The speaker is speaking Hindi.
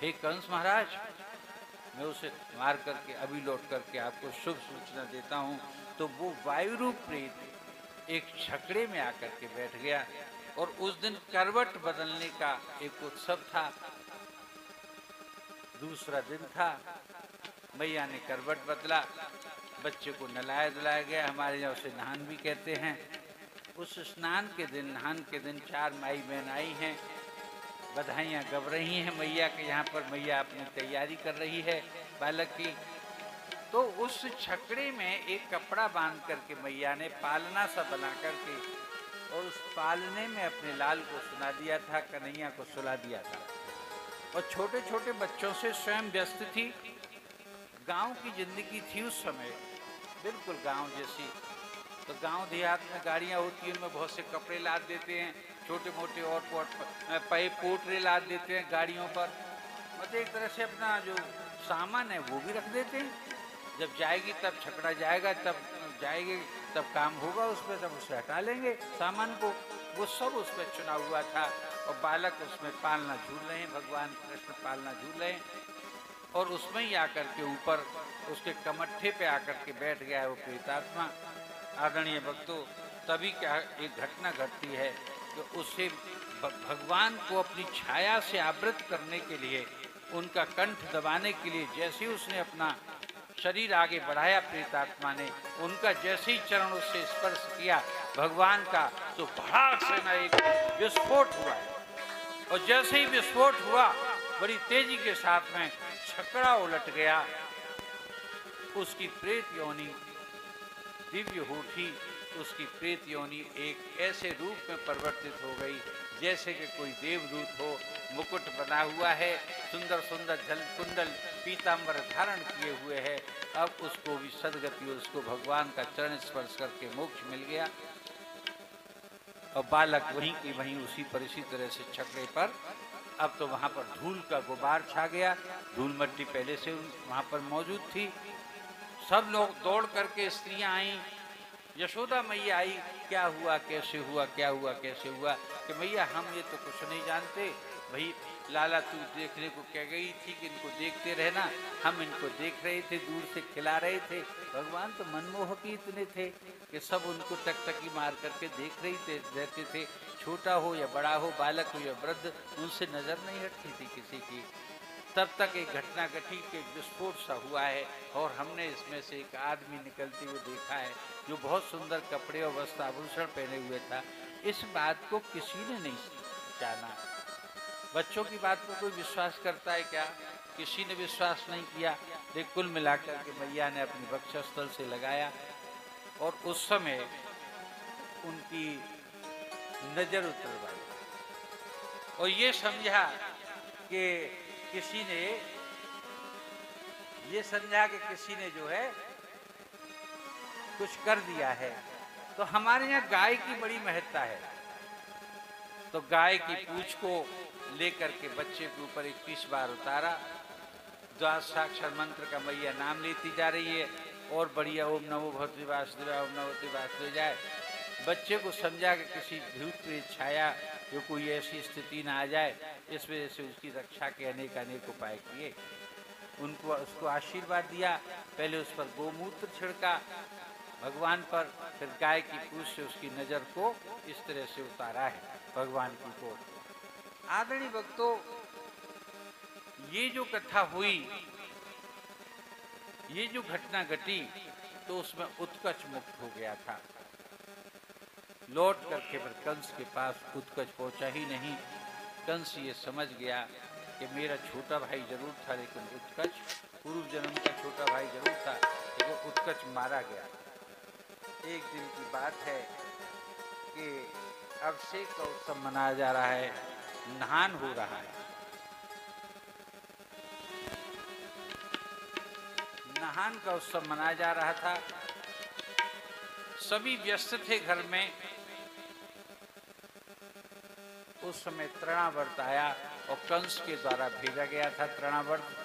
हे कंस महाराज, मैं उसे मार करके अभी लौट करके आपको शुभ सूचना देता हूँ। तो वो वायु रूप प्रेत एक छकड़े में आकर के बैठ गया और उस दिन करवट बदलने का एक उत्सव था। दूसरा दिन था, मैया ने करवट बदला, बच्चे को नहलाया धुलाया गया। हमारे यहाँ उसे नहान भी कहते हैं। उस स्नान के दिन, नहान के दिन 4 माई बहन आई हैं, बधाइयाँ गब रही हैं मैया के यहाँ पर। मैया अपनी तैयारी कर रही है बालक की। तो उस छकड़े में एक कपड़ा बांध करके मैया ने पालना सा बना करके और उस पालने में अपने लाल को सुला दिया था, कन्हैया को सुला दिया था। और छोटे छोटे बच्चों से स्वयं व्यस्त थी। गांव की जिंदगी थी उस समय, बिल्कुल गांव जैसी। तो गांव देहात में गाड़ियां होती हैं, उनमें बहुत से कपड़े लाद देते हैं, छोटे मोटे और पोटरे लाद देते हैं गाड़ियों पर। मतलब एक तरह से अपना जो सामान है वो भी रख देते हैं। जब जाएगी तब छकड़ा जाएगा, तब जाएगी तब काम होगा उस पर, तब उसे हटा लेंगे सामान को। वो सब उस पर चुना हुआ था और बालक उसमें पालना झूल रहे हैं, भगवान कृष्ण पालना झूल रहे हैं। और उसमें ही आकर के ऊपर उसके कमट्ठे पे आकर के बैठ गया है वो प्रेतात्मा। आदरणीय भक्तों, तभी क्या एक घटना घटती है कि उससे भगवान को अपनी छाया से आवृत करने के लिए, उनका कंठ दबाने के लिए जैसे ही उसने अपना शरीर आगे बढ़ाया प्रेतात्मा ने, उनका जैसे ही चरण उससे स्पर्श किया भगवान का, तो भड़ाक से ना एक विस्फोट हुआ। और जैसे ही विस्फोट हुआ, बड़ी तेजी के साथ में छकड़ा उलट गया। उसकी प्रेत योनि दिव्य होठी, उसकी प्रेत योनि एक ऐसे रूप में परिवर्तित हो गई जैसे कि कोई देवदूत हो, मुकुट बना हुआ है, सुंदर सुंदर जल कुंडल पीतांबर धारण किए हुए है। अब उसको भी सदगति, उसको भगवान का चरण स्पर्श करके मोक्ष मिल गया। और बालक वहीं की वहीं उसी पर इसी तरह से छकड़े पर, अब तो वहां पर धूल का गुबार छा गया। धूल मट्टी पहले से वहां पर मौजूद थी। सब लोग दौड़ करके, स्त्रियां आई, यशोदा मैया आई, क्या हुआ कैसे हुआ, क्या हुआ कैसे हुआ। कि मैया हम ये तो कुछ नहीं जानते, भाई लाला तू देखने को क्या गई थी कि इनको देखते रहना, हम इनको देख रहे थे, दूर से खिला रहे थे। भगवान तो मनमोहक ही इतने थे कि सब उनको टकटकी मार करके देख रही रहते थे। छोटा हो या बड़ा हो, बालक हो या वृद्ध, उनसे नजर नहीं हटती थी किसी की। तब तक एक घटना घटी कि विस्फोट सा हुआ है और हमने इसमें से एक आदमी निकलते हुए देखा है जो बहुत सुंदर कपड़े और वस्त्र आभूषण पहने हुए था। इस बात को किसी ने नहीं जाना। बच्चों की बात पर कोई विश्वास करता है क्या? किसी ने विश्वास नहीं किया। लेकिन कुल मिलाकर के मैया ने अपनी वक्षस्थल से लगाया और उस समय उनकी नजर उतरवाई और ये समझा कि किसी ने जो है कुछ कर दिया है। तो हमारे यहाँ गाय की बड़ी महत्ता है। तो गाय की पूंछ को लेकर के बच्चे के ऊपर 21 बार उतारा। द्वादशाक्षर मंत्र का मैया नाम लेती जा रही है और बढ़िया ओम नमो भगवते वासुदेवाय, ओम नमो भगवते वासुदेवाय। बच्चे को समझा कि किसी भूत प्रेत छाया जो कोई ऐसी स्थिति ना आ जाए, इस वजह से उसकी रक्षा के अनेक उपाय किए। उसको आशीर्वाद दिया। पहले उस पर गोमूत्र छिड़का भगवान पर, फिर गाय की पूंछ से उसकी नजर को इस तरह से उतारा है भगवान की को। आदरणीय भक्तों, ये जो कथा हुई, ये जो घटना घटी, तो उसमें उत्कच मुक्त हो गया था। लौट करके फिर कंस के पास उत्कच पहुंचा ही नहीं। कंस ये समझ गया कि मेरा छोटा भाई जरूर था, लेकिन उत्कच पूर्व जन्म का छोटा भाई जरूर था, लेकिन उत्कच मारा गया। एक दिन की बात है कि अभिषेक का उत्सव मनाया जा रहा है, नहान हो रहा है। नहान का उत्सव मनाया जा रहा था, सभी व्यस्त थे घर में। उस समय तृणावर्त आया और कंस के द्वारा भेजा गया था तृणावर्त।